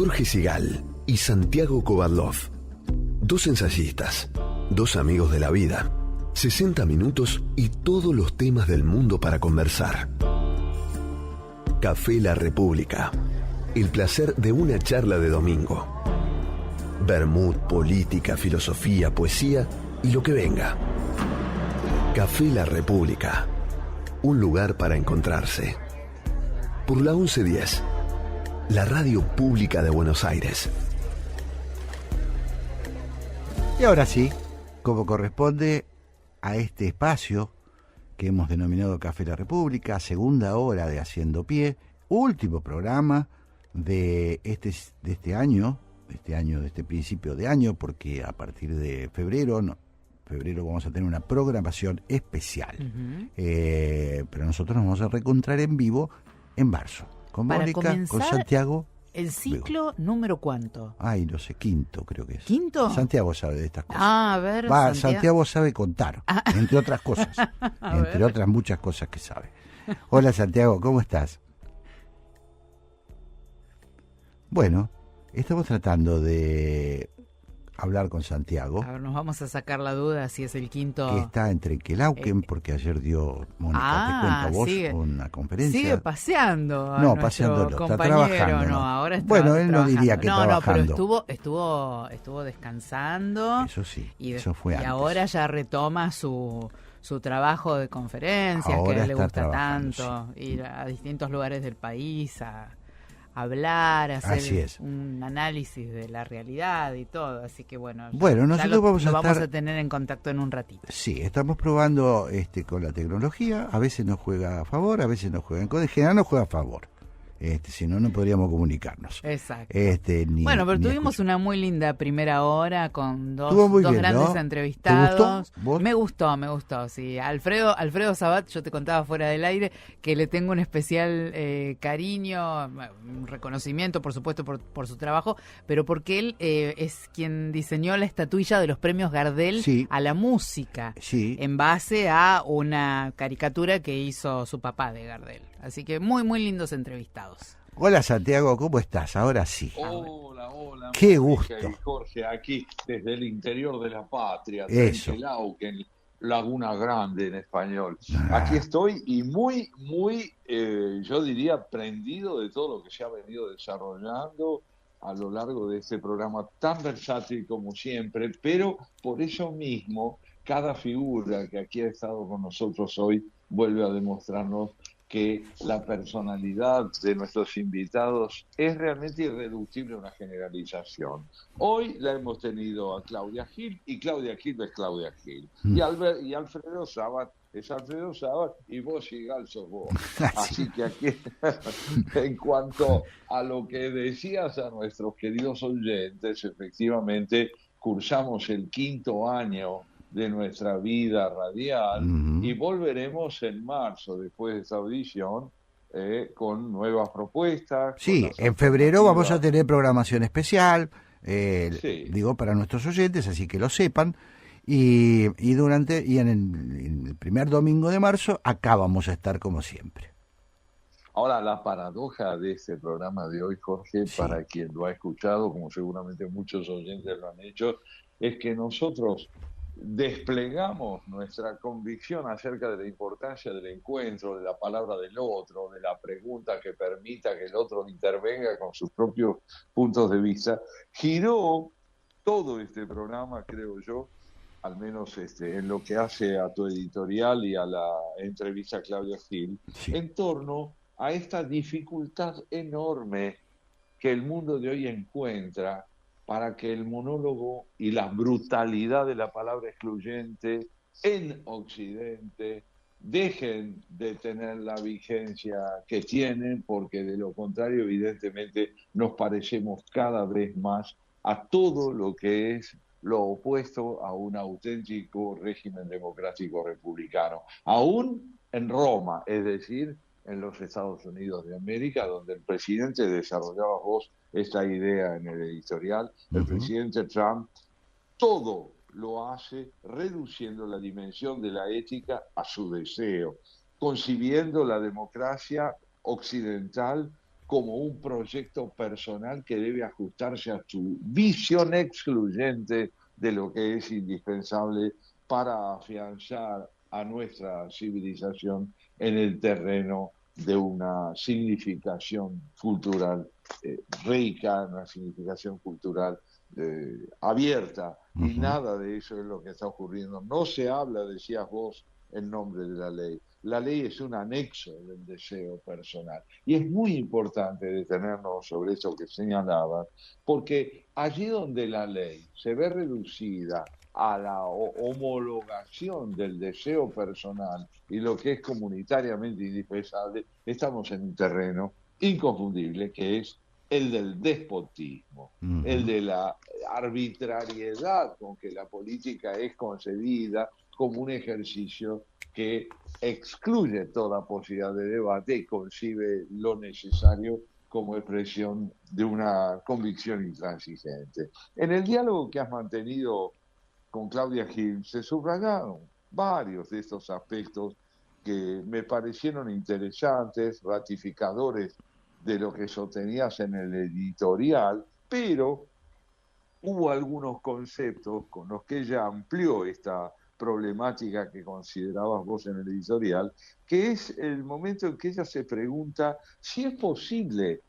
Jorge Sigal y Santiago Kovadlov. Dos ensayistas, dos amigos de la vida. 60 minutos y todos los temas del mundo para conversar. Café La República. El placer de una charla de domingo. Vermut, política, filosofía, poesía y lo que venga. Café La República. Un lugar para encontrarse. Por la 1110. La radio pública de Buenos Aires. Y ahora sí, como corresponde a este espacio que hemos denominado Café La República, segunda hora de Haciendo Pie, último programa de este año, de este principio de año, porque a partir de febrero vamos a tener una programación especial. Pero nosotros nos vamos a reencontrar en vivo en marzo, con Mónica, con Santiago. ¿El ciclo número cuánto? Ay, no sé, quinto creo que es. ¿Quinto? Santiago sabe de estas cosas. A ver, Santiago sabe contar, entre otras cosas. Entre otras muchas cosas que sabe. Hola Santiago, ¿cómo estás? Bueno, estamos tratando de hablar con Santiago. A ver, nos vamos a sacar la duda si es el quinto. Que está entre Quelauquen, porque ayer dio, Mónica, te cuento vos, una conferencia. Sigue paseando. No, paseando, está trabajando. No, ahora está bueno, él trabajando. No diría que trabajando. No, pero estuvo descansando. Eso sí, eso fue antes. Y ahora ya retoma su trabajo de conferencias, ahora que a él le gusta sí. tanto, ir a distintos lugares del país a hablar, hacer un análisis de la realidad y todo, así que bueno nosotros vamos a tener en contacto en un ratito. Sí, estamos probando con la tecnología, a veces nos juega a favor, a veces nos juega en contra, en general nos juega a favor. Si no, no podríamos comunicarnos. Exacto. Pero tuvimos una muy linda primera hora con dos bien, grandes entrevistados. ¿Te gustó? Me gustó, sí. Alfredo Sabat, yo te contaba fuera del aire que le tengo un especial cariño, un reconocimiento, por supuesto, por su trabajo, pero porque él es quien diseñó la estatuilla de los premios Gardel a la música, en base a una caricatura que hizo su papá de Gardel. Así que muy, muy lindos entrevistados. Hola Santiago, ¿cómo estás? Ahora sí. Hola. Qué gusto. Jorge, aquí desde el interior de la patria, Eso. Quelauquen, Laguna Grande en español. Aquí estoy y muy, muy, yo diría, prendido de todo lo que se ha venido desarrollando a lo largo de este programa tan versátil como siempre, pero por eso mismo, cada figura que aquí ha estado con nosotros hoy vuelve a demostrarnos que la personalidad de nuestros invitados es realmente irreductible a una generalización. Hoy la hemos tenido a Claudia Gil, y Claudia Gil es Claudia Gil. Y Alfredo Sabat es Alfredo Sabat, y vos, Sigal, sos vos. Así que aquí, en cuanto a lo que decías a nuestros queridos oyentes, efectivamente, cursamos el 5º año de nuestra vida radial y volveremos en marzo, después de esta audición, con nuevas propuestas. Sí, en febrero vamos a tener programación especial, digo, para nuestros oyentes, así que lo sepan, y en el primer domingo de marzo acá vamos a estar como siempre. Ahora, la paradoja de este programa de hoy, Jorge, para quien lo ha escuchado, como seguramente muchos oyentes lo han hecho, es que nosotros desplegamos nuestra convicción acerca de la importancia del encuentro, de la palabra del otro, de la pregunta que permita que el otro intervenga con sus propios puntos de vista. Giró todo este programa, creo yo, al menos en lo que hace a tu editorial y a la entrevista a Claudia Gil, en torno a esta dificultad enorme que el mundo de hoy encuentra para que el monólogo y la brutalidad de la palabra excluyente en Occidente dejen de tener la vigencia que tienen, porque de lo contrario, evidentemente, nos parecemos cada vez más a todo lo que es lo opuesto a un auténtico régimen democrático republicano. Aún en Roma, es decir, en los Estados Unidos de América, donde el presidente, desarrollaba vos esta idea en el editorial, el presidente Trump, todo lo hace reduciendo la dimensión de la ética a su deseo, concibiendo la democracia occidental como un proyecto personal que debe ajustarse a su visión excluyente de lo que es indispensable para afianzar a nuestra civilización en el terreno de una significación cultural rica, una significación cultural abierta, y nada de eso es lo que está ocurriendo. No se habla, decías vos, en nombre de la ley. La ley es un anexo del deseo personal. Y es muy importante detenernos sobre eso que señalabas, porque allí donde la ley se ve reducida a la homologación del deseo personal y lo que es comunitariamente indispensable, estamos en un terreno inconfundible que es el del despotismo, el de la arbitrariedad con que la política es concebida como un ejercicio que excluye toda posibilidad de debate y concibe lo necesario como expresión de una convicción intransigente. En el diálogo que has mantenido con Claudia Gil se subrayaron varios de estos aspectos que me parecieron interesantes, ratificadores de lo que sostenías en el editorial, pero hubo algunos conceptos con los que ella amplió esta problemática que considerabas vos en el editorial, que es el momento en que ella se pregunta si es posible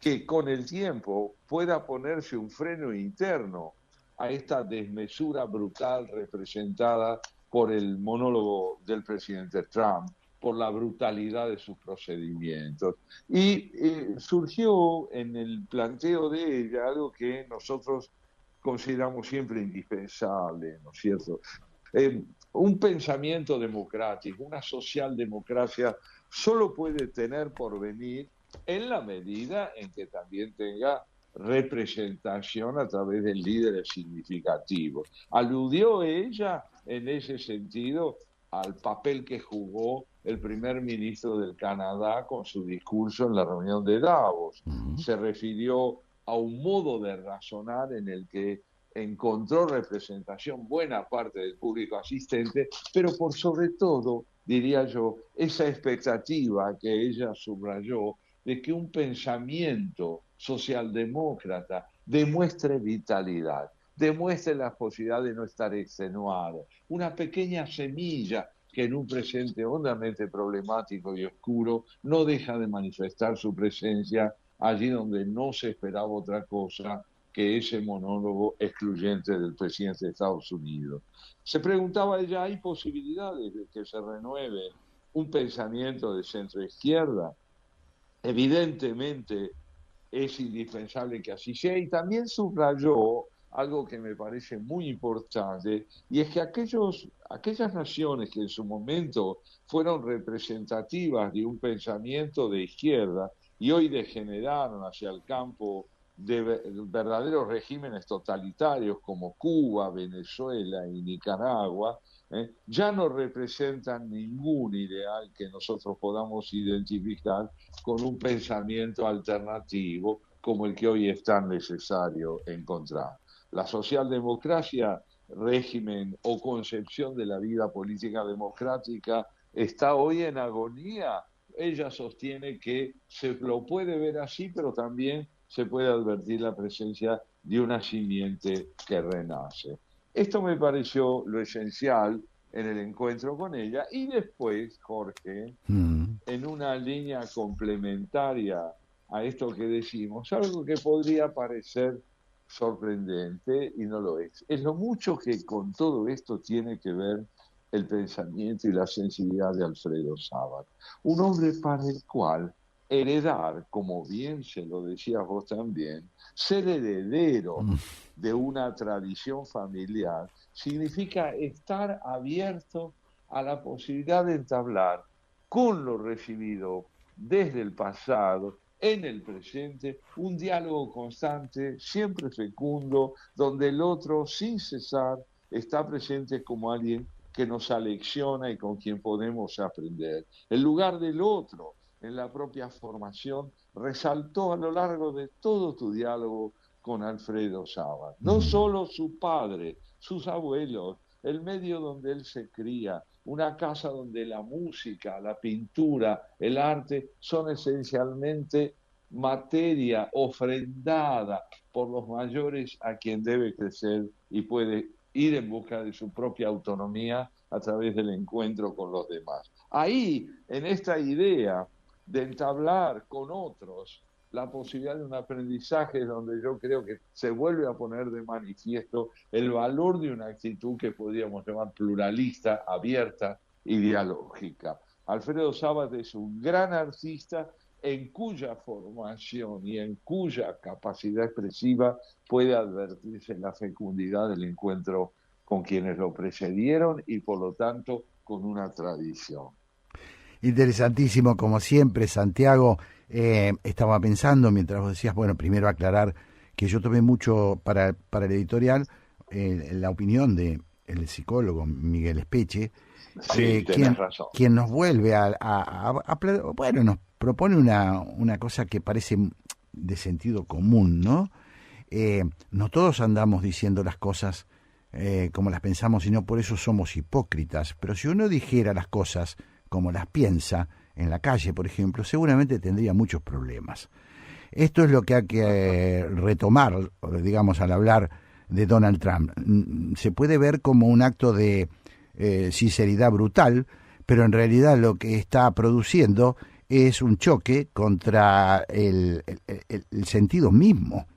que con el tiempo pueda ponerse un freno interno a esta desmesura brutal representada por el monólogo del presidente Trump, por la brutalidad de sus procedimientos. Y surgió en el planteo de ella algo que nosotros consideramos siempre indispensable, ¿no es cierto? Un pensamiento democrático, una socialdemocracia, solo puede tener porvenir en la medida en que también tenga representación a través de líderes significativos. Aludió ella en ese sentido al papel que jugó el primer ministro del Canadá con su discurso en la reunión de Davos. Se refirió a un modo de razonar en el que encontró representación buena parte del público asistente, pero por sobre todo, diría yo, esa expectativa que ella subrayó de que un pensamiento socialdemócrata demuestre vitalidad, demuestre la posibilidad de no estar extenuado, una pequeña semilla que en un presente hondamente problemático y oscuro no deja de manifestar su presencia allí donde no se esperaba otra cosa que ese monólogo excluyente del presidente de Estados Unidos. Se preguntaba ella, ¿hay posibilidades de que se renueve un pensamiento de centro-izquierda? Evidentemente es indispensable que así sea, y también subrayó algo que me parece muy importante, y es que aquellas naciones que en su momento fueron representativas de un pensamiento de izquierda y hoy degeneraron hacia el campo de verdaderos regímenes totalitarios como Cuba, Venezuela y Nicaragua, ya no representan ningún ideal que nosotros podamos identificar con un pensamiento alternativo como el que hoy es tan necesario encontrar. La socialdemocracia, régimen o concepción de la vida política democrática, está hoy en agonía. Ella sostiene que se lo puede ver así, pero también se puede advertir la presencia de una simiente que renace. Esto me pareció lo esencial en el encuentro con ella, y después, Jorge, en una línea complementaria a esto que decimos, algo que podría parecer sorprendente y no lo es. Es lo mucho que con todo esto tiene que ver el pensamiento y la sensibilidad de Alfredo Sabat, un hombre para el cual heredar, como bien se lo decías vos también, ser heredero de una tradición familiar significa estar abierto a la posibilidad de entablar con lo recibido desde el pasado, en el presente, un diálogo constante, siempre fecundo, donde el otro, sin cesar, está presente como alguien que nos alecciona y con quien podemos aprender. El lugar del otro en la propia formación resaltó a lo largo de todo tu diálogo con Alfredo Sabat. No solo su padre, sus abuelos, el medio donde él se cría, una casa donde la música, la pintura, el arte son esencialmente materia ofrendada por los mayores a quien debe crecer y puede ir en busca de su propia autonomía a través del encuentro con los demás. Ahí, en esta idea de entablar con otros la posibilidad de un aprendizaje donde yo creo que se vuelve a poner de manifiesto el valor de una actitud que podríamos llamar pluralista, abierta y dialógica. Alfredo Sabat es un gran artista en cuya formación y en cuya capacidad expresiva puede advertirse la fecundidad del encuentro con quienes lo precedieron y por lo tanto con una tradición. Interesantísimo, como siempre, Santiago. Estaba pensando mientras vos decías, bueno, primero aclarar que yo tomé mucho para el editorial la opinión de el psicólogo Miguel Espeche, Sí, tenés razón. quien nos vuelve bueno, nos propone una cosa que parece de sentido común, ¿no? No todos andamos diciendo las cosas como las pensamos y no por eso somos hipócritas, pero si uno dijera las cosas como las piensa en la calle, por ejemplo, seguramente tendría muchos problemas. Esto es lo que hay que retomar, digamos, al hablar de Donald Trump. Se puede ver como un acto de sinceridad brutal, pero en realidad lo que está produciendo es un choque contra el sentido mismo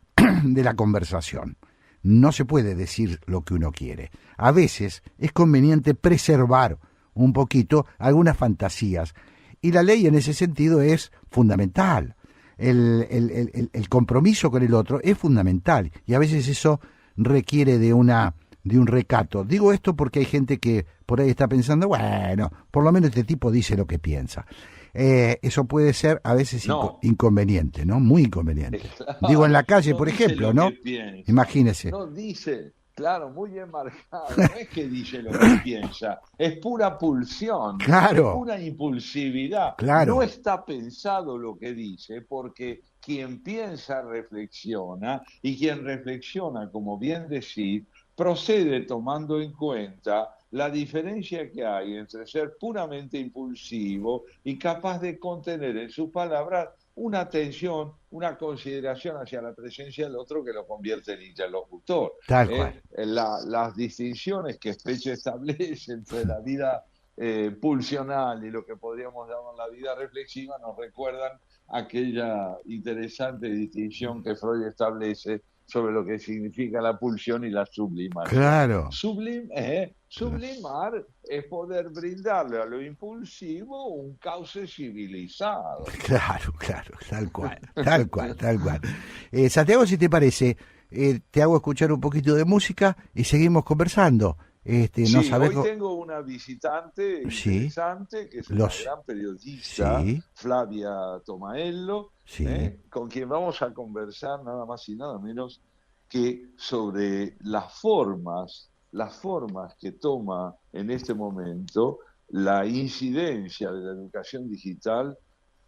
de la conversación. No se puede decir lo que uno quiere. A veces es conveniente preservar un poquito algunas fantasías. Y la ley en ese sentido es fundamental. El compromiso con el otro es fundamental. Y a veces eso requiere de un recato. Digo esto porque hay gente que por ahí está pensando, bueno, por lo menos este tipo dice lo que piensa. Eso puede ser a veces inconveniente, ¿no? Muy inconveniente. Claro, Digo, en la calle, no por dice ejemplo, lo ¿no? que piensa. Imagínese. No dice, claro, muy bien marcado, no es que dice lo que piensa, es pura pulsión, Claro. es pura impulsividad. Claro. No está pensado lo que dice, porque quien piensa reflexiona, y quien reflexiona, como bien decís, procede tomando en cuenta la diferencia que hay entre ser puramente impulsivo y capaz de contener en sus palabras una atención, una consideración hacia la presencia del otro que lo convierte en interlocutor. Tal cual. Las distinciones que Speche establece entre la vida pulsional y lo que podríamos llamar la vida reflexiva nos recuerdan aquella interesante distinción que Freud establece sobre lo que significa la pulsión y la sublimación. Claro. Sublimar es poder brindarle a lo impulsivo un cauce civilizado. Claro, tal cual. Santiago, si te parece, te hago escuchar un poquito de música y seguimos conversando. No Sí, sabés hoy tengo una visitante interesante, que es una gran periodista, Flavia Tomaello, con quien vamos a conversar nada más y nada menos que sobre las formas que toma en este momento la incidencia de la educación digital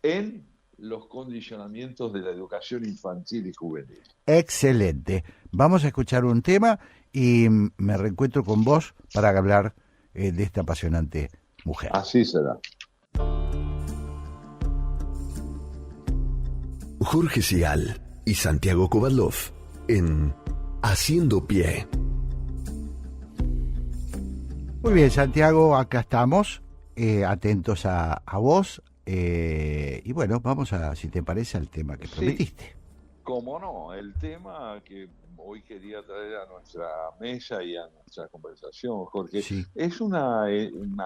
en los condicionamientos de la educación infantil y juvenil. Excelente. Vamos a escuchar un tema y me reencuentro con vos para hablar de esta apasionante mujer. Así será. Jorge Sigal y Santiago Kovadlov en Haciendo Pie. Muy bien, Santiago, acá estamos, atentos a vos. Y bueno, vamos si te parece, al tema que prometiste. Cómo no, el tema que hoy quería traer a nuestra mesa y a nuestra conversación, Jorge, es una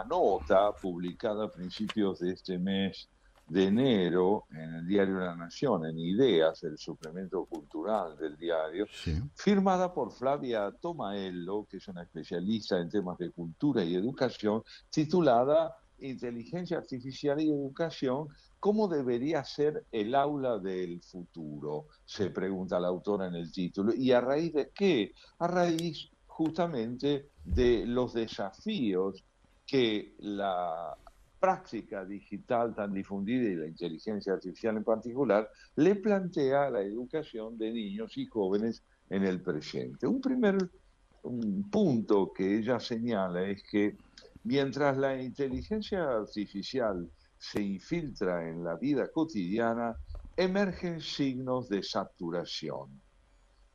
nota publicada a principios de este mes de enero en el diario La Nación, en Ideas, el suplemento cultural del diario, firmada por Flavia Tomaello, que es una especialista en temas de cultura y educación, titulada Inteligencia Artificial y Educación, ¿cómo debería ser el aula del futuro?, se pregunta la autora en el título. ¿Y a raíz de qué? A raíz justamente de los desafíos que la práctica digital tan difundida y la inteligencia artificial en particular le plantea a la educación de niños y jóvenes en el presente. Un punto que ella señala es que mientras la inteligencia artificial se infiltra en la vida cotidiana, emergen signos de saturación.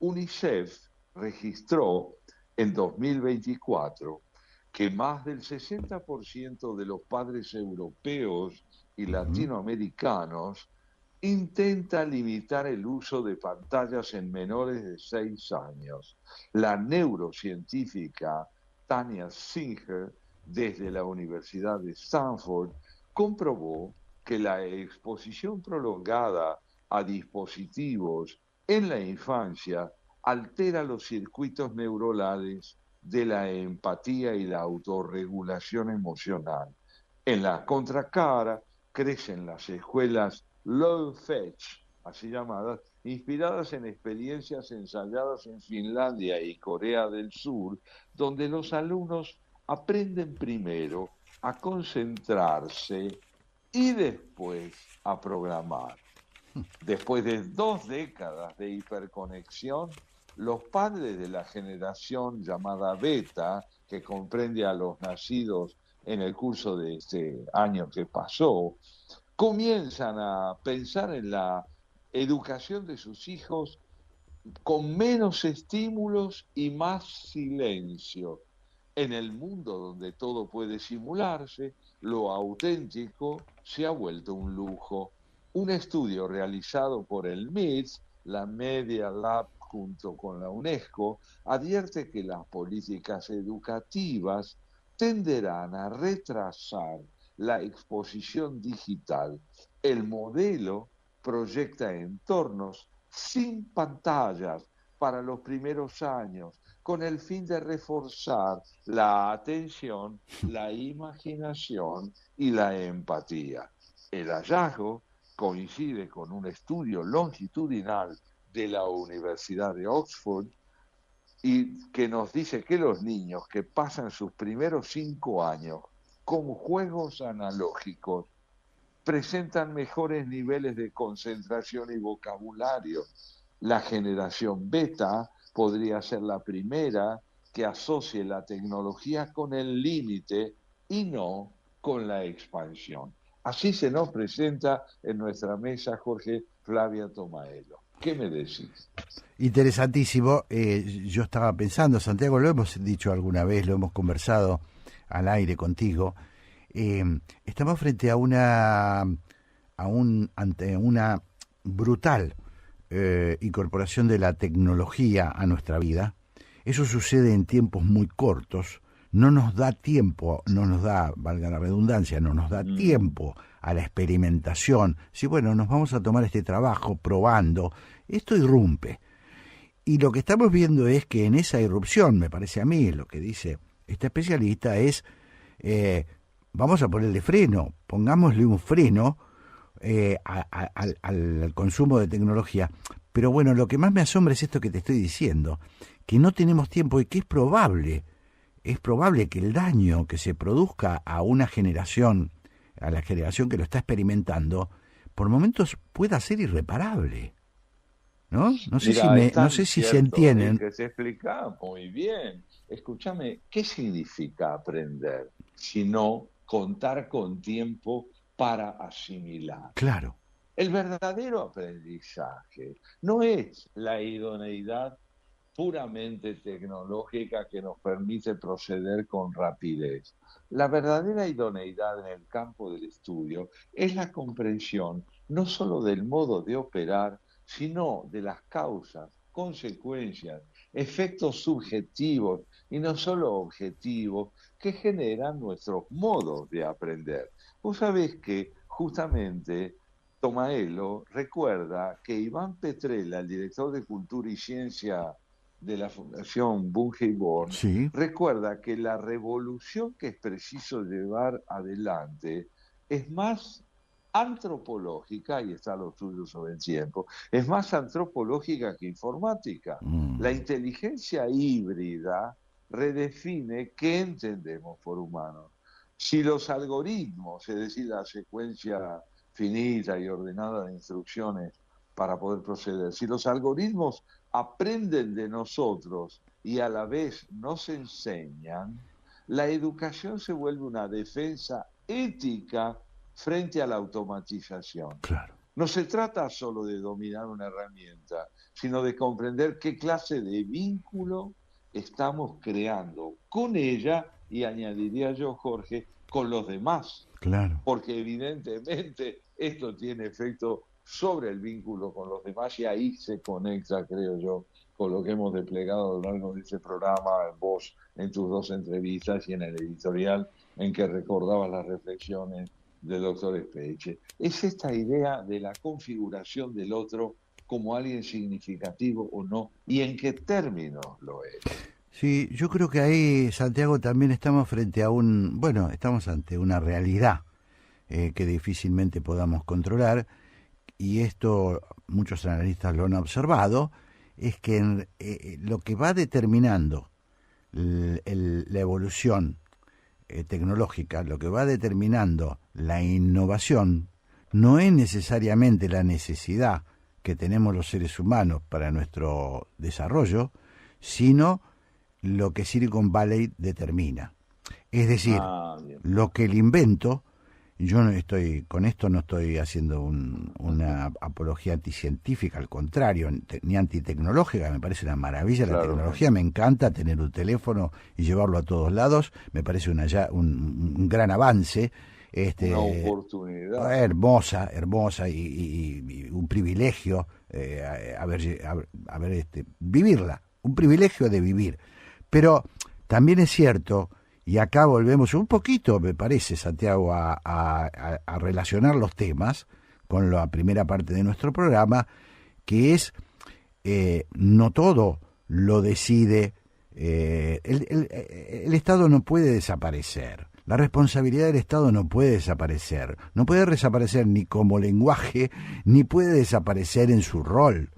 UNICEF registró en 2024 que más del 60% de los padres europeos y latinoamericanos intenta limitar el uso de pantallas en menores de 6 años. La neurocientífica Tania Singer, desde la Universidad de Stanford, comprobó que la exposición prolongada a dispositivos en la infancia altera los circuitos neuronales de la empatía y la autorregulación emocional. En la contracara crecen las escuelas low fetch, así llamadas, inspiradas en experiencias ensayadas en Finlandia y Corea del Sur, donde los alumnos aprenden primero a concentrarse y después a programar. Después de 2 décadas de hiperconexión, los padres de la generación llamada beta, que comprende a los nacidos en el curso de este año que pasó, comienzan a pensar en la educación de sus hijos con menos estímulos y más silencio. En el mundo donde todo puede simularse, lo auténtico se ha vuelto un lujo. Un estudio realizado por el MIT, la Media Lab junto con la UNESCO, advierte que las políticas educativas tenderán a retrasar la exposición digital. El modelo proyecta entornos sin pantallas para los primeros años, con el fin de reforzar la atención, la imaginación y la empatía. El hallazgo coincide con un estudio longitudinal de la Universidad de Oxford y que nos dice que los niños que pasan sus primeros 5 años con juegos analógicos presentan mejores niveles de concentración y vocabulario. La generación beta podría ser la primera que asocie la tecnología con el límite y no con la expansión. Así se nos presenta en nuestra mesa, Jorge, Flavia Tomaelo. ¿Qué me decís? Interesantísimo. Yo estaba pensando, Santiago, lo hemos dicho alguna vez, lo hemos conversado al aire contigo. Estamos frente ante una brutal incorporación de la tecnología a nuestra vida. Eso sucede en tiempos muy cortos. No nos da tiempo, valga la redundancia, no nos da tiempo a la experimentación. Si bueno, nos vamos a tomar este trabajo probando, esto irrumpe. Y lo que estamos viendo es que en esa irrupción, me parece a mí, lo que dice este especialista es, vamos a ponerle freno, pongámosle un freno al consumo de tecnología. Pero bueno, lo que más me asombra es esto que te estoy diciendo, que no tenemos tiempo y que es probable que el daño que se produzca a una generación, a la generación que lo está experimentando, por momentos pueda ser irreparable. ¿No? No sé si se entienden. Que se explica muy bien. Escúchame, ¿qué significa aprender? Sino contar con tiempo para asimilar. Claro. El verdadero aprendizaje no es la idoneidad puramente tecnológica que nos permite proceder con rapidez. La verdadera idoneidad en el campo del estudio es la comprensión no solo del modo de operar, sino de las causas, consecuencias, efectos subjetivos y no solo objetivos que generan nuestros modos de aprender. Vos sabés que justamente Tomaelo recuerda que Iván Petrella, el director de Cultura y Ciencia de la Fundación Bunge-Born, sí, recuerda que la revolución que es preciso llevar adelante es más antropológica, y está lo tuyo sobre el tiempo, es más antropológica que informática. La inteligencia híbrida redefine qué entendemos por humanos. Si los algoritmos, es decir, la secuencia finita y ordenada de instrucciones para poder proceder, si los algoritmos aprenden de nosotros y a la vez nos enseñan, la educación se vuelve una defensa ética frente a la automatización. Claro. No se trata solo de dominar una herramienta, sino de comprender qué clase de vínculo estamos creando con ella y añadiría yo, Jorge, con los demás, Claro. porque evidentemente esto tiene efecto sobre el vínculo con los demás y ahí se conecta, creo yo, con lo que hemos desplegado a lo largo de este programa, en vos, en tus dos entrevistas y en el editorial en que recordabas las reflexiones del doctor Speche. Es esta idea de la configuración del otro como alguien significativo o no, y en qué términos lo es. Sí, yo creo que ahí, Santiago, también estamos frente a estamos ante una realidad que difícilmente podamos controlar, y esto muchos analistas lo han observado, es que lo que va determinando la evolución tecnológica, lo que va determinando la innovación, no es necesariamente la necesidad que tenemos los seres humanos para nuestro desarrollo, sino lo que Silicon Valley determina. Es decir, lo que el invento, yo no estoy, con esto no estoy haciendo una apología anticientífica, al contrario, ni antitecnológica, me parece una maravilla la tecnología, me encanta tener un teléfono y llevarlo a todos lados, me parece un gran avance. Una oportunidad hermosa y un privilegio vivirla, un privilegio de vivir. Pero también es cierto, y acá volvemos un poquito, me parece, Santiago, a relacionar los temas con la primera parte de nuestro programa, que es no todo lo decide, el Estado no puede desaparecer. La responsabilidad del Estado no puede desaparecer. No puede desaparecer ni como lenguaje, ni puede desaparecer en su rol.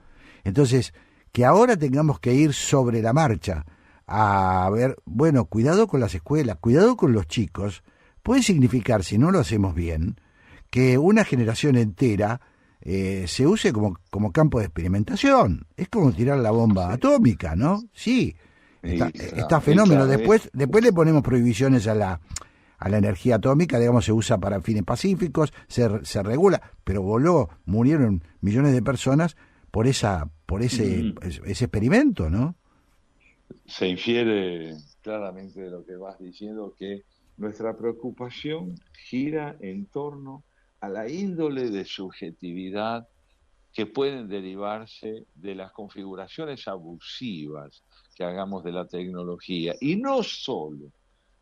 Entonces, que ahora tengamos que ir sobre la marcha a ver, bueno, cuidado con las escuelas, cuidado con los chicos, puede significar, si no lo hacemos bien, que una generación entera se use como campo de experimentación. Es como tirar la bomba atómica, ¿no? Sí, está fenómeno. Después le ponemos prohibiciones a la energía atómica, digamos, se usa para fines pacíficos, se regula, pero murieron millones de personas por ese experimento, ¿no? Se infiere claramente de lo que vas diciendo que nuestra preocupación gira en torno a la índole de subjetividad que pueden derivarse de las configuraciones abusivas que hagamos de la tecnología, y no solo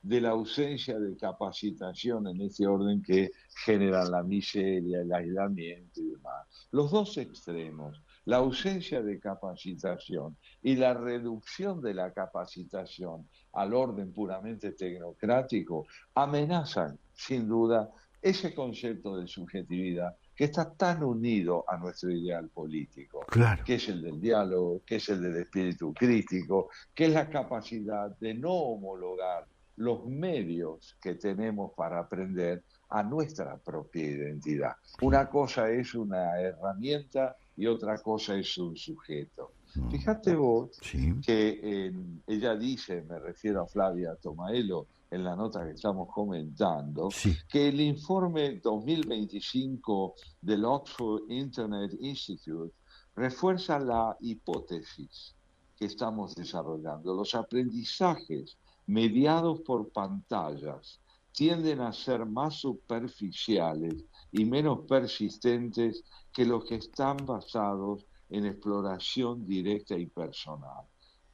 de la ausencia de capacitación en ese orden que generan la miseria, el aislamiento y demás. Los dos extremos, la ausencia de capacitación y la reducción de la capacitación al orden puramente tecnocrático, amenazan, sin duda, ese concepto de subjetividad que está tan unido a nuestro ideal político, claro, que es el del diálogo, que es el del espíritu crítico, que es la capacidad de no homologar los medios que tenemos para aprender a nuestra propia identidad. Una cosa es una herramienta y otra cosa es un sujeto. Fíjate vos que ella dice, me refiero a Flavia Tomaelo, en la nota que estamos comentando, que el informe 2025 del Oxford Internet Institute refuerza la hipótesis que estamos desarrollando. Los aprendizajes mediados por pantallas tienden a ser más superficiales y menos persistentes que los que están basados en exploración directa y personal.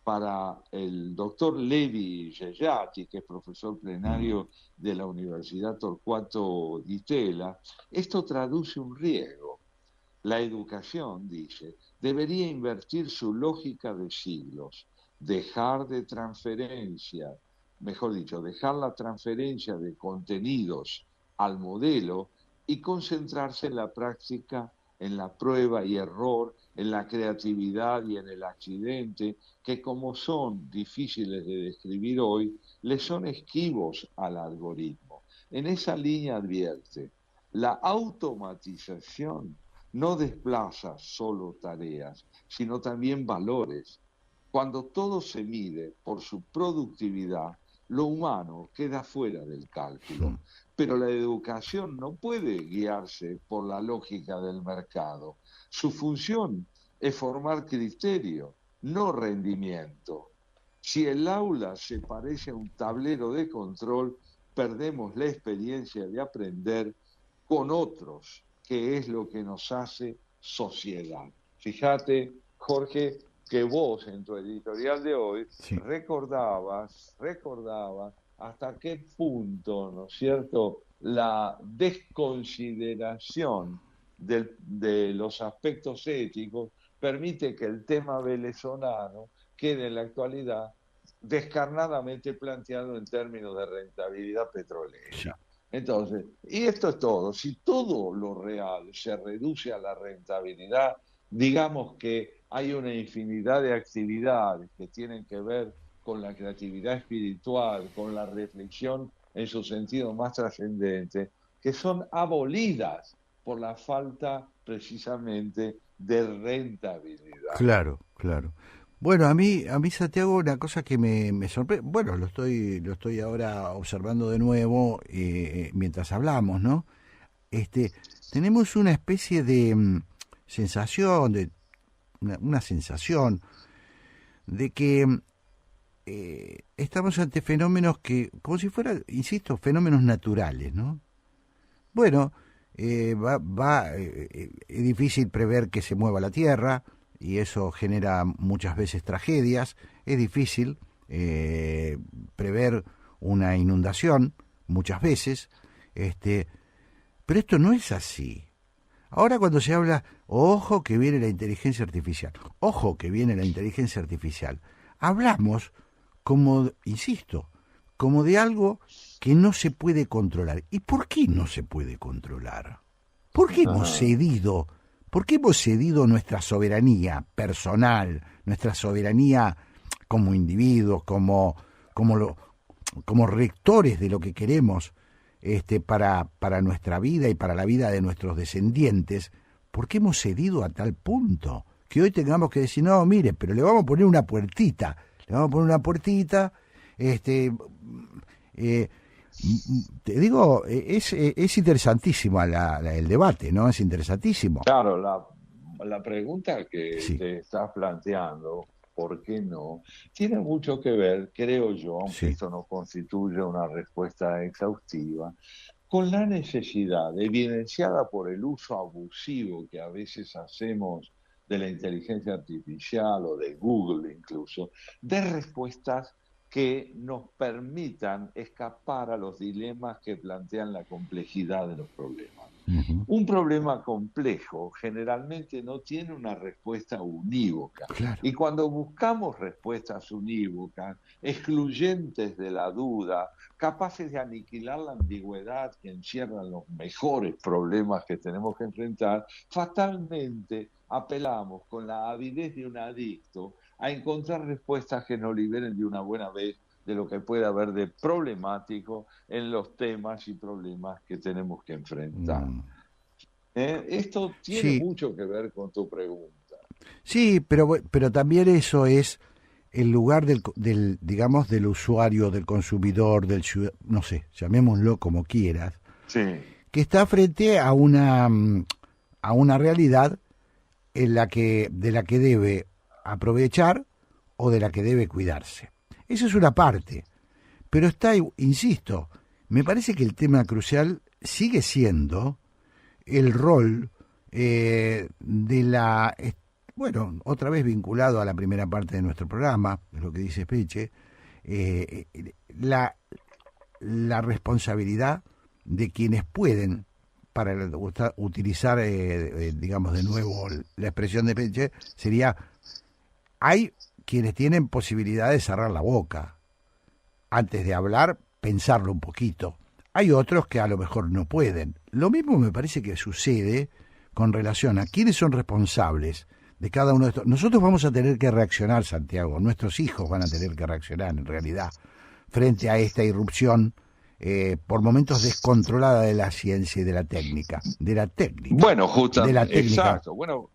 Para el doctor Levi Yeyati, que es profesor plenario de la Universidad Torcuato Di Tella, esto traduce un riesgo. La educación, dice, debería invertir su lógica de siglos, dejar la transferencia de contenidos al modelo y concentrarse en la práctica, en la prueba y error, en la creatividad y en el accidente, que como son difíciles de describir hoy, le son esquivos al algoritmo. En esa línea advierte, la automatización no desplaza solo tareas, sino también valores. Cuando todo se mide por su productividad, lo humano queda fuera del cálculo. pero la educación no puede guiarse por la lógica del mercado. Su función es formar criterio, no rendimiento. Si el aula se parece a un tablero de control, perdemos la experiencia de aprender con otros, que es lo que nos hace sociedad. Fíjate, Jorge, que vos en tu editorial de hoy recordabas hasta qué punto, ¿no es cierto?, la desconsideración de los aspectos éticos permite que el tema venezolano quede en la actualidad descarnadamente planteado en términos de rentabilidad petrolera. Entonces, y esto es todo. Si todo lo real se reduce a la rentabilidad, digamos que hay una infinidad de actividades que tienen que ver con la creatividad espiritual, con la reflexión en su sentido más trascendente, que son abolidas por la falta precisamente de rentabilidad. Claro, claro. Bueno, a mí Santiago, una cosa que me sorprende, bueno, lo estoy ahora observando de nuevo mientras hablamos, ¿no? Tenemos una especie de sensación, una sensación de que estamos ante fenómenos que, como si fueran, insisto, fenómenos naturales, ¿no? Bueno, es difícil prever que se mueva la Tierra, y eso genera muchas veces tragedias. Es difícil prever una inundación muchas veces, pero esto no es así. Ahora cuando se habla, ojo que viene la inteligencia artificial, hablamos como, insisto, como de algo que no se puede controlar. ¿Y por qué no se puede controlar? ¿Por qué hemos cedido? ¿Por qué hemos cedido nuestra soberanía personal, nuestra soberanía como individuos, como rectores de lo que queremos para nuestra vida y para la vida de nuestros descendientes? ¿Por qué hemos cedido a tal punto que hoy tengamos que decir, no, mire, pero le vamos a poner una puertita, te digo, es interesantísimo el debate, ¿no? Es interesantísimo. Claro, la pregunta que te estás planteando, ¿por qué no?, tiene mucho que ver, creo yo, aunque esto no constituye una respuesta exhaustiva, con la necesidad, evidenciada por el uso abusivo que a veces hacemos de la inteligencia artificial o de Google incluso, de respuestas que nos permitan escapar a los dilemas que plantean la complejidad de los problemas. Uh-huh. Un problema complejo generalmente no tiene una respuesta unívoca. Claro. Y cuando buscamos respuestas unívocas, excluyentes de la duda, capaces de aniquilar la ambigüedad que encierran los mejores problemas que tenemos que enfrentar, fatalmente apelamos con la avidez de un adicto a encontrar respuestas que nos liberen de una buena vez de lo que puede haber de problemático en los temas y problemas que tenemos que enfrentar. Esto tiene mucho que ver con tu pregunta. Sí, pero también eso es el lugar del digamos, del usuario, del consumidor, del ciudadano, no sé, llamémoslo como quieras, que está frente a una realidad de la que debe aprovechar o de la que debe cuidarse. Eso es una parte, pero insisto, me parece que el tema crucial sigue siendo el rol de bueno, otra vez vinculado a la primera parte de nuestro programa, es lo que dice Peche, la responsabilidad de quienes pueden, para utilizar, digamos de nuevo la expresión de Peche, sería, hay quienes tienen posibilidad de cerrar la boca, antes de hablar, pensarlo un poquito. Hay otros que a lo mejor no pueden. Lo mismo me parece que sucede con relación a quiénes son responsables de cada uno de estos. Nosotros vamos a tener que reaccionar, Santiago, nuestros hijos van a tener que reaccionar en realidad frente a esta irrupción por momentos descontrolada de la ciencia y de la técnica. Bueno, justamente, exacto. Bueno,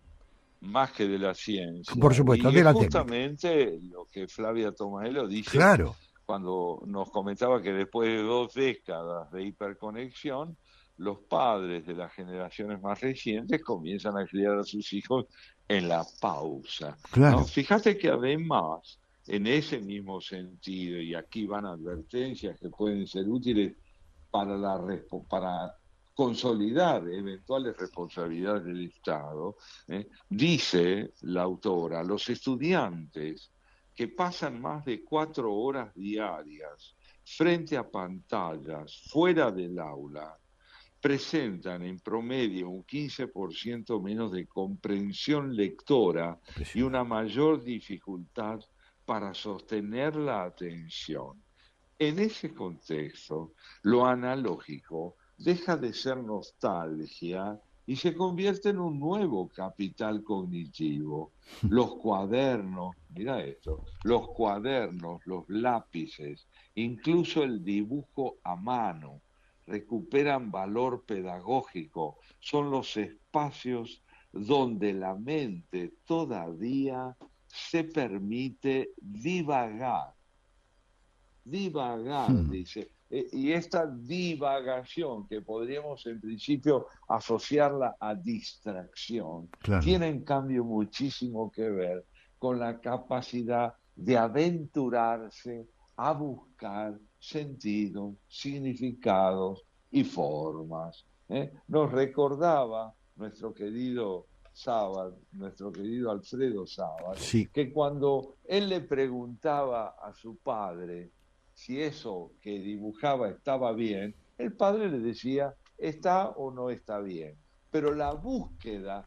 más que de la ciencia. Por supuesto, y de la justamente técnica. Lo que Flavia Tomaello dice, claro, cuando nos comentaba que después de 2 décadas de hiperconexión, los padres de las generaciones más recientes comienzan a criar a sus hijos en la pausa, ¿no? Claro. Fíjate que además, en ese mismo sentido, y aquí van advertencias que pueden ser útiles para consolidar eventuales responsabilidades del Estado, dice la autora, los estudiantes que pasan más de 4 horas diarias frente a pantallas fuera del aula presentan en promedio un 15% menos de comprensión lectora y una Impresionante. mayor dificultad para sostener la atención. En ese contexto, lo analógico deja de ser nostalgia y se convierte en un nuevo capital cognitivo. Los cuadernos, mira esto, los cuadernos, los lápices, incluso el dibujo a mano, recuperan valor pedagógico. Son los espacios donde la mente todavía se permite divagar, Hmm, dice. Y esta divagación, que podríamos en principio asociarla a distracción, claro. tiene en cambio muchísimo que ver con la capacidad de aventurarse a buscar sentidos, significados y formas. Nos recordaba nuestro querido Sábado, nuestro querido Alfredo Sábado, Sí, que cuando él le preguntaba a su padre si eso que dibujaba estaba bien, el padre le decía, está o no está bien. Pero la búsqueda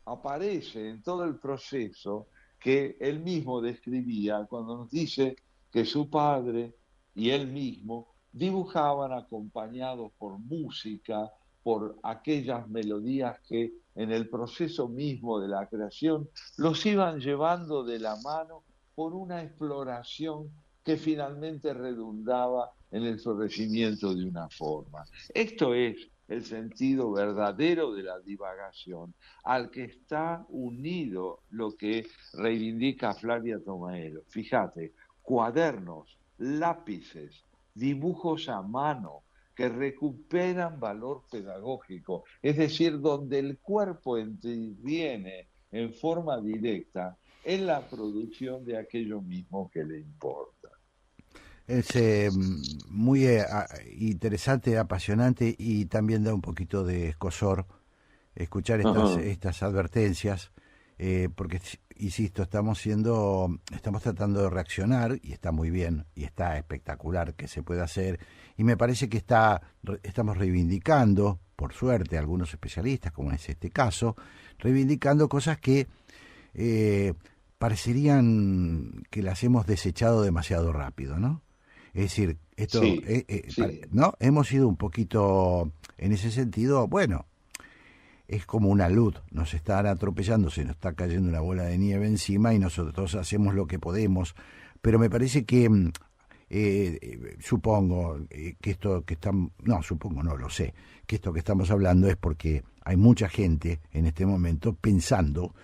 aparece en todo el proceso que él mismo describía cuando nos dice que su padre y él mismo dibujaban acompañados por música, por aquellas melodías que en el proceso mismo de la creación los iban llevando de la mano por una exploración que finalmente redundaba en el florecimiento de una forma. Esto es el sentido verdadero de la divagación, al que está unido lo que reivindica Flavia Tomaelo. Fíjate, cuadernos, lápices, dibujos a mano que recuperan valor pedagógico, es decir, donde el cuerpo interviene en forma directa en la producción de aquello mismo que le importa. es muy interesante, apasionante y también da un poquito de escozor escuchar Ajá. estas advertencias, porque, insisto, estamos tratando de reaccionar y está muy bien y está espectacular que se pueda hacer y me parece que estamos reivindicando, por suerte, algunos especialistas, como es este caso, reivindicando cosas que eh, parecerían que las hemos desechado demasiado rápido, ¿no? Es decir, Sí, sí, ¿no? Hemos sido un poquito, en ese sentido, bueno, es como una luz, nos están atropellando, se nos está cayendo una bola de nieve encima y nosotros hacemos lo que podemos, pero me parece que, supongo que esto que estamos, no, supongo, no lo sé, que esto que estamos hablando es porque hay mucha gente en este momento pensando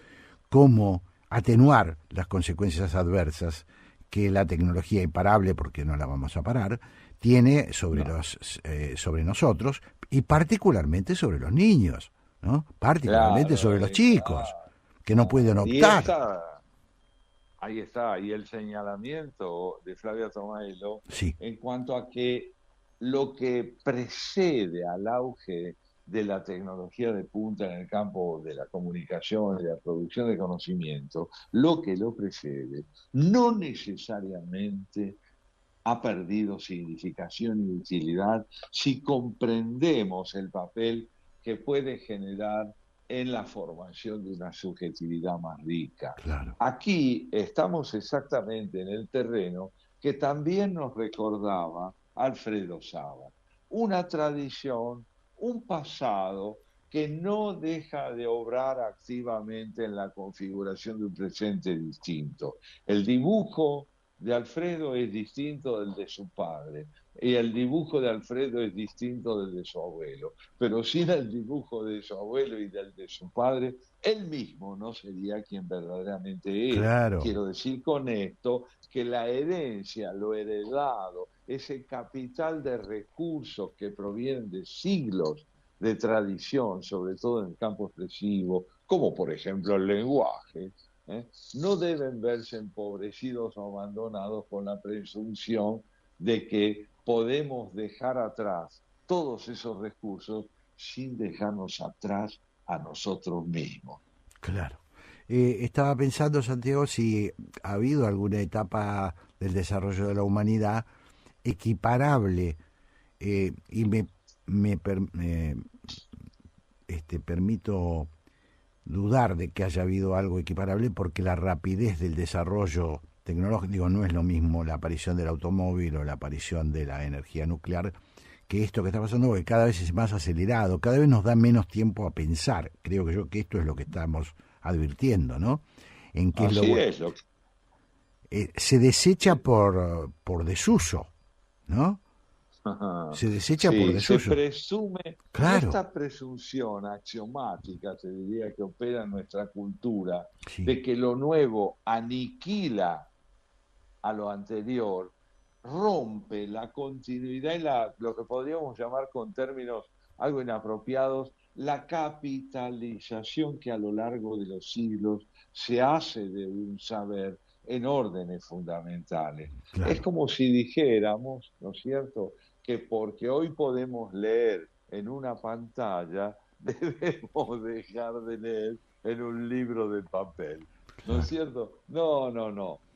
cómo atenuar las consecuencias adversas que la tecnología imparable, porque no la vamos a parar, tiene no, sobre nosotros y particularmente sobre los niños, ¿no? Particularmente claro, sobre los chicos, que no pueden claro. optar. Ahí está, y el señalamiento de Flavia Tomaelo Sí, en cuanto a que lo que precede al auge de la tecnología de punta en el campo de la comunicación, de la producción de conocimiento, lo que lo precede, no necesariamente ha perdido significación y utilidad si comprendemos el papel que puede generar en la formación de una subjetividad más rica. claro. Aquí estamos exactamente en el terreno que también nos recordaba Alfredo Saba, una tradición, un pasado que no deja de obrar activamente en la configuración de un presente distinto. El dibujo de Alfredo es distinto del de su padre, y el dibujo de Alfredo es distinto del de su abuelo, pero sin el dibujo de su abuelo y del de su padre, él mismo no sería quien verdaderamente es. Claro. Quiero decir con esto que la herencia, lo heredado, ese capital de recursos que provienen de siglos de tradición, sobre todo en el campo expresivo, como por ejemplo el lenguaje, no deben verse empobrecidos o abandonados con la presunción de que podemos dejar atrás todos esos recursos sin dejarnos atrás a nosotros mismos. Claro. Estaba pensando, Santiago, si ha habido alguna etapa del desarrollo de la humanidad equiparable, y permito dudar de que haya habido algo equiparable, porque la rapidez del desarrollo tecnológico no es lo mismo la aparición del automóvil o la aparición de la energía nuclear que esto que está pasando, porque cada vez es más acelerado, cada vez nos da menos tiempo a pensar. Creo que que esto es lo que estamos advirtiendo, ¿no? En que se desecha por desuso, ¿no? Se desecha por desuso. Se presume, claro. Esta presunción axiomática, te diría, que opera en nuestra cultura, sí. de que lo nuevo aniquila a lo anterior, rompe la continuidad y lo que podríamos llamar con términos algo inapropiados, la capitalización que a lo largo de los siglos se hace de un saber en órdenes fundamentales. Claro. Es como si dijéramos, ¿no es cierto?, que porque hoy podemos leer en una pantalla, debemos dejar de leer en un libro de papel. ¿No es cierto? No.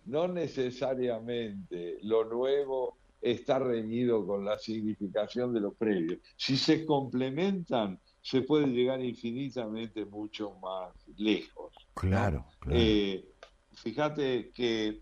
No necesariamente lo nuevo está reñido con la significación de lo previo. Si se complementan, se puede llegar infinitamente mucho más lejos, ¿no? Claro. Fíjate que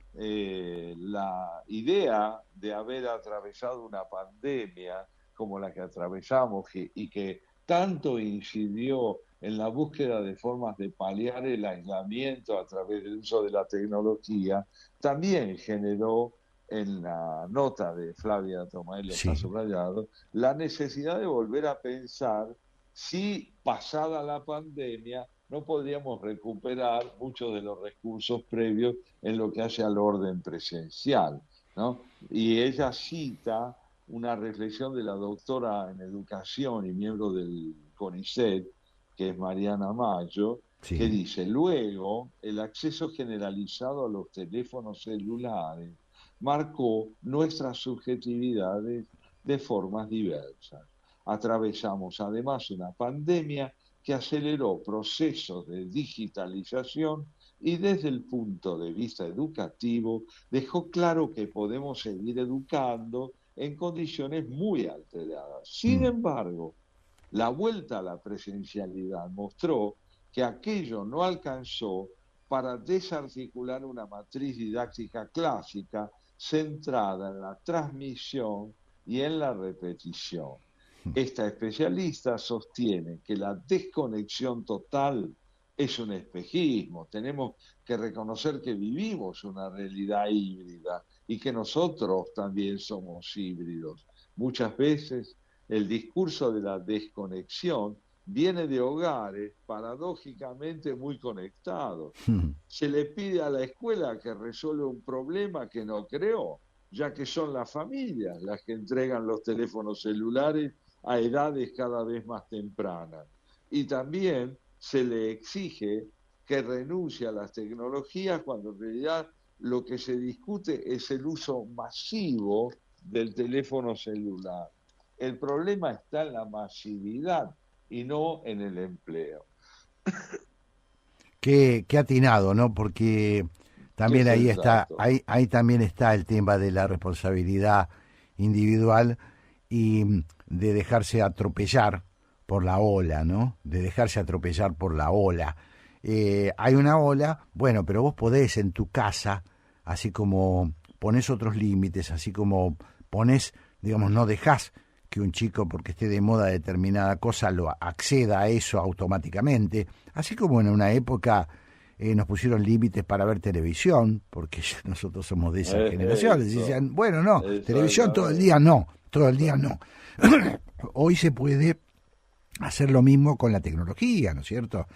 la idea de haber atravesado una pandemia como la que atravesamos y que tanto incidió en la búsqueda de formas de paliar el aislamiento a través del uso de la tecnología, también generó en la nota de Flavia Tomaello, está subrayado, la necesidad de volver a pensar si pasada la pandemia no podríamos recuperar muchos de los recursos previos en lo que hace al orden presencial, ¿no? Y ella cita una reflexión de la doctora en educación y miembro del CONICET, que es Mariana Mayo, que dice: luego el acceso generalizado a los teléfonos celulares marcó nuestras subjetividades de formas diversas. Atravesamos además una pandemia que aceleró procesos de digitalización y desde el punto de vista educativo dejó claro que podemos seguir educando en condiciones muy alteradas. Sin embargo, la vuelta a la presencialidad mostró que aquello no alcanzó para desarticular una matriz didáctica clásica centrada en la transmisión y en la repetición. Esta especialista sostiene que la desconexión total es un espejismo. Tenemos que reconocer que vivimos una realidad híbrida y que nosotros también somos híbridos. Muchas veces el discurso de la desconexión viene de hogares paradójicamente muy conectados. Se le pide a la escuela que resuelva un problema que no creó, ya que son las familias las que entregan los teléfonos celulares a edades cada vez más tempranas. Y también se le exige que renuncie a las tecnologías cuando en realidad lo que se discute es el uso masivo del teléfono celular. El problema está en la masividad y no en el empleo. Qué atinado, ¿no? Porque también ahí también está el tema de la responsabilidad individual y de dejarse atropellar por la ola, ¿no? De dejarse atropellar por la ola. Hay una ola, bueno, pero vos podés en tu casa, así como ponés otros límites, así como ponés, digamos, no dejás que un chico, porque esté de moda determinada cosa, lo acceda a eso automáticamente, así como en una época nos pusieron límites para ver televisión, porque nosotros somos de esa generación. Les decían, bueno, no, televisión todo el día no. Hoy se puede hacer lo mismo con la tecnología, ¿no es cierto?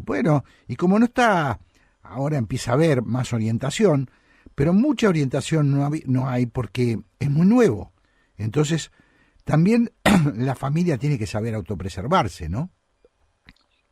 Bueno, y como no está, ahora empieza a haber más orientación, pero mucha orientación no hay porque es muy nuevo. Entonces, también la familia tiene que saber autopreservarse, ¿no?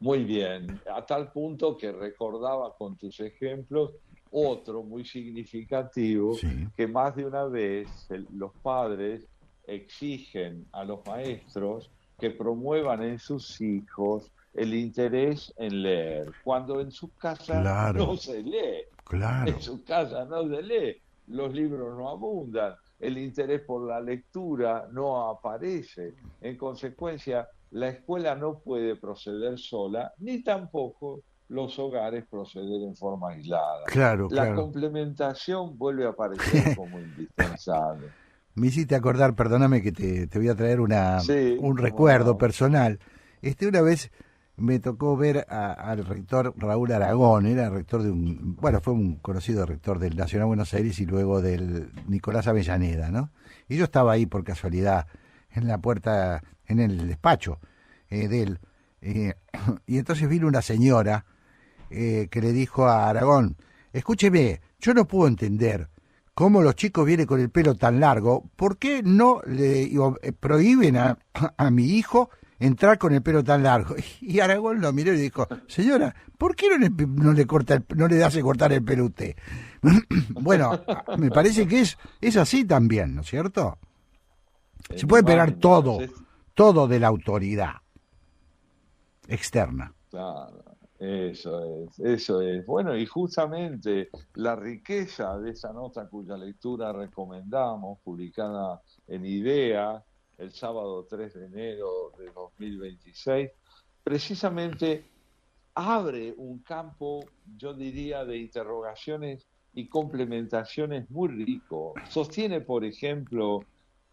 Muy bien, a tal punto que recordaba con tus ejemplos otro muy significativo, Sí. que más de una vez los padres exigen a los maestros que promuevan en sus hijos el interés en leer, cuando en su casa Claro. no se lee. Claro. En su casa no se lee, los libros no abundan, el interés por la lectura no aparece. En consecuencia, la escuela no puede proceder sola, ni tampoco los hogares proceder en forma aislada. Claro, La claro. complementación vuelve a aparecer como indispensable. Me hiciste acordar, perdóname que te voy a traer Sí, un cómo recuerdo no. personal. Una vez me tocó ver al rector Raúl Aragón, era rector fue un conocido rector del Nacional Buenos Aires y luego del Nicolás Avellaneda, ¿no? Y yo estaba ahí por casualidad, en la puerta, en el despacho de él. Y entonces vino una señora que le dijo a Aragón, escúcheme, yo no puedo entender cómo los chicos vienen con el pelo tan largo, ¿por qué no le prohíben a mi hijo entrar con el pelo tan largo? Y Aragón lo miró y dijo, señora, ¿por qué no le hace cortar el pelo a usted? Bueno, me parece que es así también, ¿no es cierto? Se puede pegar todo de la autoridad externa. Claro, eso es. Bueno, y justamente la riqueza de esa nota cuya lectura recomendamos, publicada en IDEA el sábado 3 de enero de 2026, precisamente abre un campo, yo diría, de interrogaciones y complementaciones muy rico. Sostiene, por ejemplo,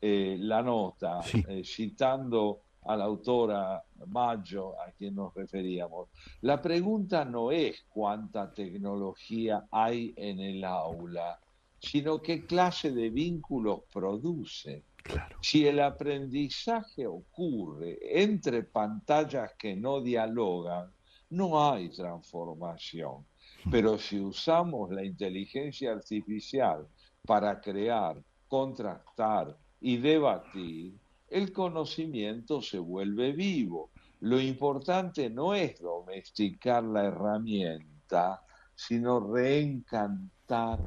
la nota, Sí. citando a la autora Maggio, a quien nos referíamos. La pregunta no es cuánta tecnología hay en el aula, sino qué clase de vínculos produce. Claro. Si el aprendizaje ocurre entre pantallas que no dialogan, no hay transformación. Pero si usamos la inteligencia artificial para crear, contrastar y debatir, el conocimiento se vuelve vivo. Lo importante no es domesticar la herramienta, sino reencantar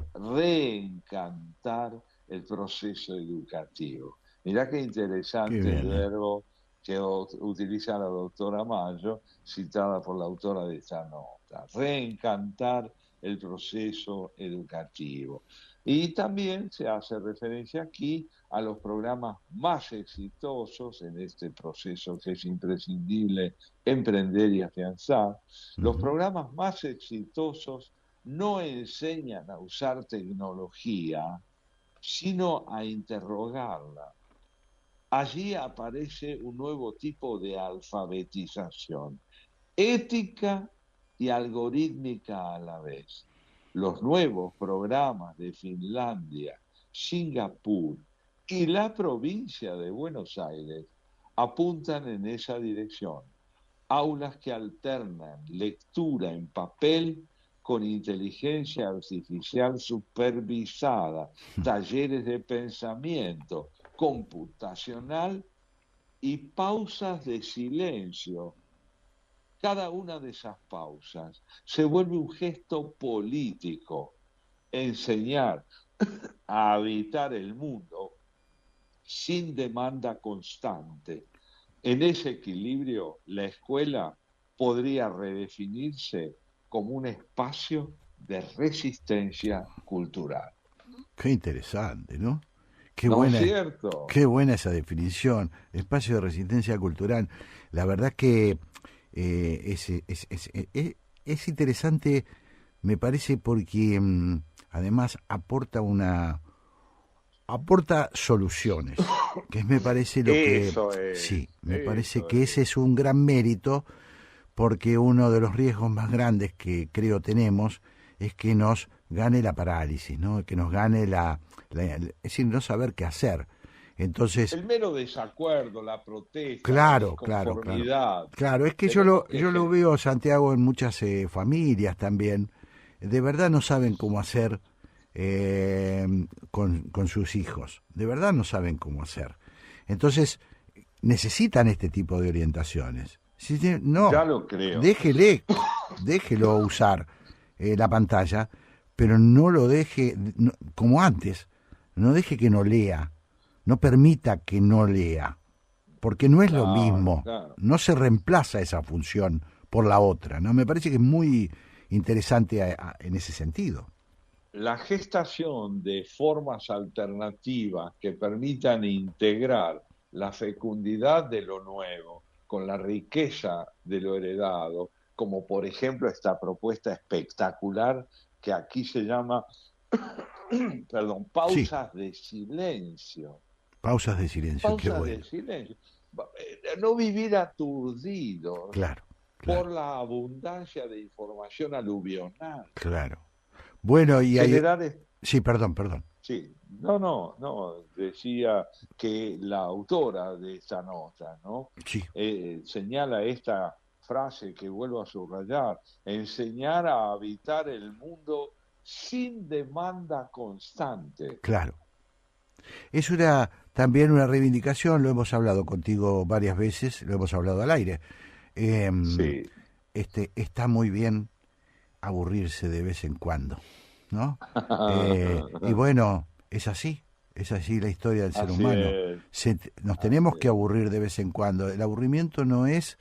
el proceso educativo. Mirá qué interesante Qué bien, el verbo que utiliza la doctora Maggio, citada por la autora de esta nota. Reencantar el proceso educativo. Y también se hace referencia aquí a los programas más exitosos en este proceso que es imprescindible emprender y afianzar. Los programas más exitosos no enseñan a usar tecnología, sino a interrogarla. Allí aparece un nuevo tipo de alfabetización, ética y algorítmica a la vez. Los nuevos programas de Finlandia, Singapur y la provincia de Buenos Aires apuntan en esa dirección. Aulas que alternan lectura en papel con inteligencia artificial supervisada, talleres de pensamiento computacional y pausas de silencio. Cada una de esas pausas se vuelve un gesto político, enseñar a habitar el mundo sin demanda constante. En ese equilibrio, la escuela podría redefinirse como un espacio de resistencia cultural. Qué interesante, ¿no? Qué ¿No buena, es cierto? qué buena esa definición, espacio de resistencia cultural. La verdad que es interesante, me parece, porque además aporta soluciones, que me parece lo Eso que es, sí, me eso parece que es. ese es un gran mérito, porque uno de los riesgos más grandes que creo tenemos es que nos gane la parálisis, ¿no? Que nos gane es decir, no saber qué hacer. Entonces, el mero desacuerdo, la protesta, claro, la claro. inconformidad. Claro, es que yo lo veo, Santiago, en muchas familias también. De verdad no saben cómo hacer con sus hijos. De verdad no saben cómo hacer. Entonces, necesitan este tipo de orientaciones. No, ya lo creo. Déjelo usar la pantalla, pero no lo deje, como antes, no deje que no lea. No permita que no lea, porque no es lo mismo, claro. No se reemplaza esa función por la otra, ¿no? Me parece que es muy interesante en ese sentido. La gestación de formas alternativas que permitan integrar la fecundidad de lo nuevo con la riqueza de lo heredado, como por ejemplo esta propuesta espectacular que aquí se llama, pausas de silencio. Pausas de silencio, qué bueno. De silencio. No vivir aturdidos claro. por la abundancia de información aluvional. Claro. Bueno, y Sí, perdón. Sí, no, decía que la autora de esta nota, ¿no? Sí. Señala esta frase que vuelvo a subrayar: enseñar a habitar el mundo sin demanda constante. Claro. Es también una reivindicación, lo hemos hablado contigo varias veces, lo hemos hablado al aire. Sí. Está muy bien aburrirse de vez en cuando, ¿no? Y bueno, es así la historia del ser humano. Nos tenemos que aburrir de vez en cuando. El aburrimiento no es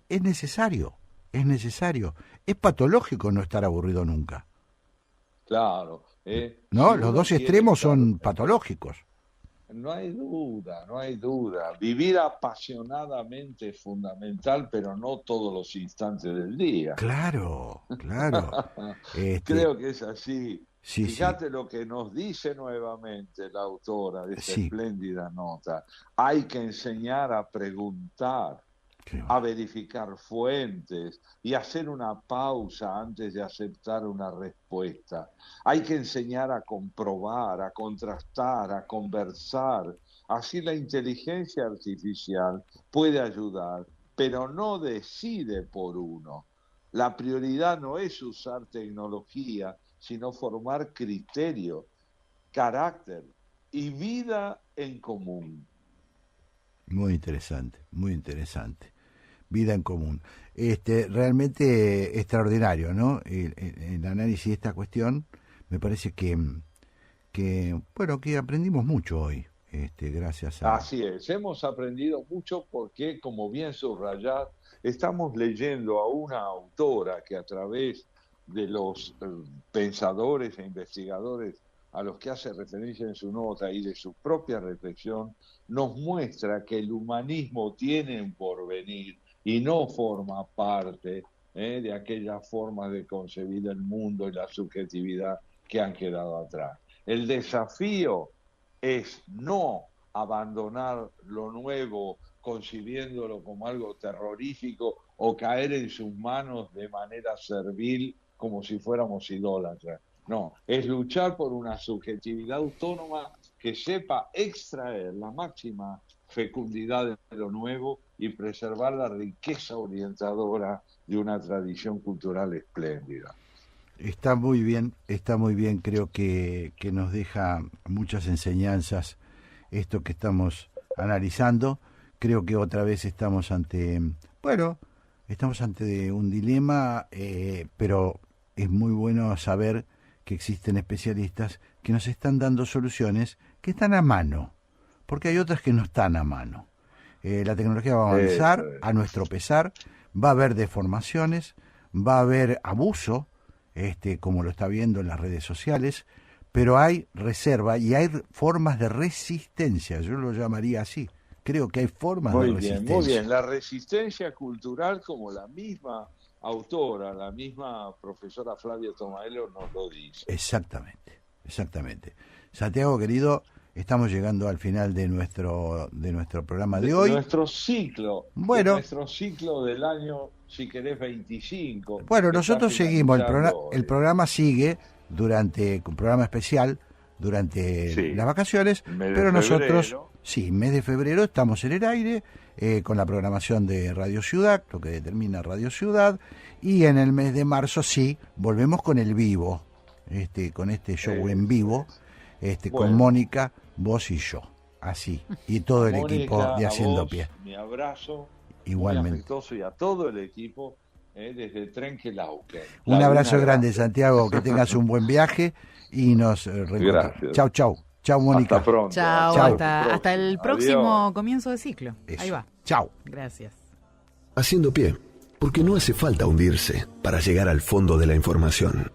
necesario, es patológico no estar aburrido nunca. Claro. No, los dos extremos son patológicos. No hay duda. Vivir apasionadamente es fundamental, pero no todos los instantes del día. Claro. Creo que es así. Sí, Fíjate lo que nos dice nuevamente la autora de esta espléndida nota. Hay que enseñar a preguntar, a verificar fuentes y hacer una pausa antes de aceptar una respuesta. Hay que enseñar a comprobar, a contrastar, a conversar. Así la inteligencia artificial puede ayudar, pero no decide por uno. La prioridad no es usar tecnología, sino formar criterio, carácter y vida en común. Muy interesante. Vida en común. Realmente extraordinario, ¿no? El análisis de esta cuestión, me parece que aprendimos mucho hoy, gracias a... Así es, hemos aprendido mucho porque, como bien subrayar, estamos leyendo a una autora que a través de los pensadores e investigadores a los que hace referencia en su nota y de su propia reflexión, nos muestra que el humanismo tiene un porvenir y no forma parte de aquellas formas de concebir el mundo y la subjetividad que han quedado atrás. El desafío es no abandonar lo nuevo concibiéndolo como algo terrorífico o caer en sus manos de manera servil como si fuéramos idólatras. No, es luchar por una subjetividad autónoma que sepa extraer la máxima fecundidad de lo nuevo y preservar la riqueza orientadora de una tradición cultural espléndida. Está muy bien, creo que nos deja muchas enseñanzas esto que estamos analizando. Creo que otra vez estamos ante un dilema, pero es muy bueno saber que existen especialistas que nos están dando soluciones que están a mano, porque hay otras que no están a mano. La tecnología va a avanzar a nuestro pesar, va a haber deformaciones, va a haber abuso, como lo está viendo en las redes sociales, pero hay reserva y hay formas de resistencia, yo lo llamaría así. Creo que hay formas de resistencia. Muy bien, la resistencia cultural, como la misma autora, la misma profesora Flavia Tomaelo nos lo dice. Exactamente. Santiago, querido, estamos llegando al final de nuestro programa de hoy. Nuestro ciclo. Bueno. Nuestro ciclo del año, si querés, 25. Bueno, nosotros seguimos, el hoy. programa sigue un programa especial durante las vacaciones, pero nosotros, mes de febrero estamos en el aire con la programación de Radio Ciudad, lo que determina Radio Ciudad, y en el mes de marzo volvemos con el vivo, con este show en vivo, con Mónica, vos y yo, así, y todo el Mónica, equipo de Haciendo vos, Pie. Mi abrazo, Igualmente. muy afectuoso, y a todo el equipo desde Trenquelauquen. Un abrazo grande, Santiago, que tengas un buen viaje y nos reencontramos. Gracias. Chau, Mónica. Hasta pronto. Chao, Chau. hasta el próximo comienzo de ciclo. Eso. Ahí va. Chau. Gracias. Haciendo Pie, porque no hace falta hundirse para llegar al fondo de la información.